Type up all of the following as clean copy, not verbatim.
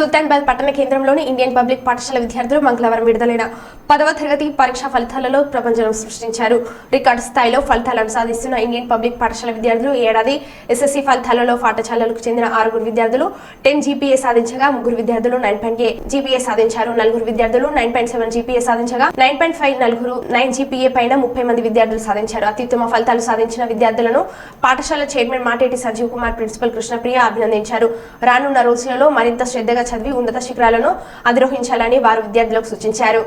సుల్తానాబాద్ పట్టణ కేంద్రంలోని Indian public పాఠశాల విద్యార్థులు మంగళవారం విడుదలైన 10వ తరగతి పరీక్షా ఫలితాలలో ప్రపంచం సృష్టించారు. రికార్డు స్థాయిలో ఫలితాలను సాధిస్తున్న ఇండియన్ పబ్లిక్ పాఠశాల విద్యార్థులు ఏడాది ఎస్ఎస్సీ ఫలితాలలో పాఠశాలలకు చెందిన 6 విద్యార్థులు 10 జీపీఏ సాధించగా 3 విద్యార్థులు 9.8 జీపీఏ సాధించారు. 4 విద్యార్థులు 9.7 జీపీఏ సాధించగా 9.5 నలుగురు 9 జీపీఏ పైన 30 మంది విద్యార్థులు సాధించారు. అత్యుత్తమ ఫలితాలు సాధించిన విద్యార్థులను పాఠశాల చైర్మన్ మాటేటి సంజీవ్ కుమార్, ప్రిన్సిపల్ కృష్ణప్రియ అభినందించారు. రానున్న రోజులలో మరింత శ్రద్ధగా చదివి ఉన్నత శిఖరాలను అధిరోహించాలని వారు విద్యార్థులకు సూచించారు.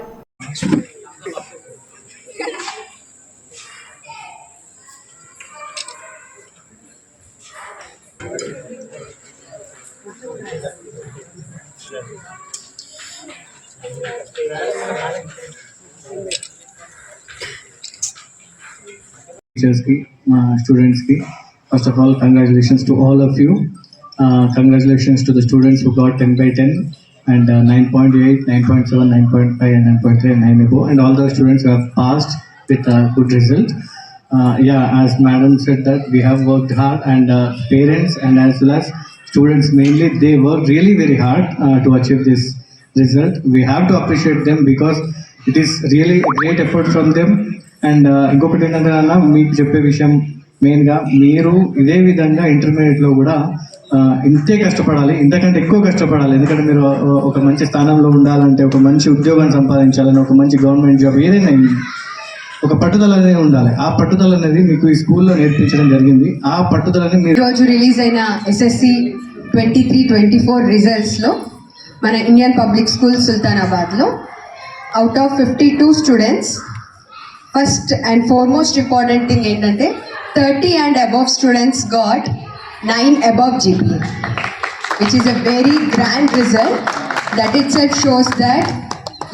Teachers ki, students ki, first of all, congratulations to all of you. Congratulations to the students who got 10 by 10 and 9.8, 9.7, 9.5 and 9.3 and 9 above, and all the students who have passed with a good result. As madam said that we have worked hard, and parents and as well as students mainly, they worked really very hard to achieve this result. We have to appreciate them because it is really a great effort from them. And ఇంకొకటి ఏంటంటే అన్న మీకు చెప్పే విషయం మెయిన్గా మీరు ఇదే విధంగా ఇంటర్మీడియట్లో కూడా ఇంతే కష్టపడాలి, ఇంతకంటే ఎక్కువ కష్టపడాలి. ఎందుకంటే మీరు ఒక మంచి స్థానంలో ఉండాలంటే, ఒక మంచి ఉద్యోగం సంపాదించాలని, ఒక మంచి గవర్నమెంట్ జాబ్ ఏదైనా ఒక పట్టుదల అనేది ఉండాలి. ఆ పట్టుదల అనేది మీకు ఈ స్కూల్లో నేర్పించడం జరిగింది. ఆ పట్టుదలని మీరు రోజు రిలీజ్ అయిన ఎస్ఎస్సి 23-24 రిజల్ట్స్లో మన ఇండియన్ పబ్లిక్ స్కూల్ సుల్తానాబాద్లో out of 52 students first and foremost important thing ఏంటంటే 30 and above students got 9 above GPA, which is a very grand result. That itself shows that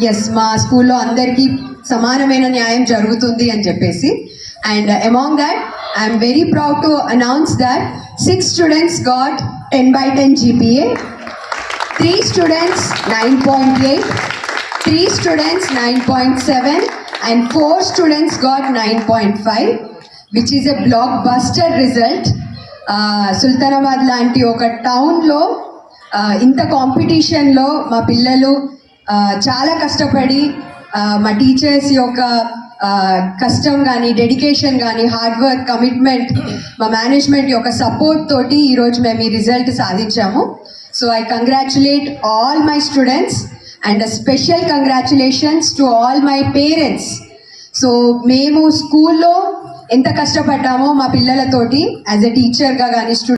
yes, మా స్కూల్లో అందరికీ సమానమైన న్యాయం జరుగుతుంది అని చెప్పేసి. And among that I'm very proud to announce that 6 students got 10 by 10 GPA, 3 students 9.8, 3 students 9.7 and 4 students got 9.5, which is a blockbuster result. Sultanabad లాంటి ఒక టౌన్లో ఇంత కాంపిటీషన్లో మా పిల్లలు చాలా కష్టపడి మా టీచర్స్ యొక్క కష్టం కానీ, డెడికేషన్ కానీ, హార్డ్ వర్క్, కమిట్మెంట్, మా మేనేజ్మెంట్ యొక్క సపోర్ట్ తోటి ఈరోజు మేము ఈ రిజల్ట్ సాధించాము. So I congratulate all my students and special congratulations to all my parents. So మేము స్కూల్లో ఎంత కష్టపడ్డామో మా పిల్లలతోటి యాజ్ ఎ టీచర్గా కానీ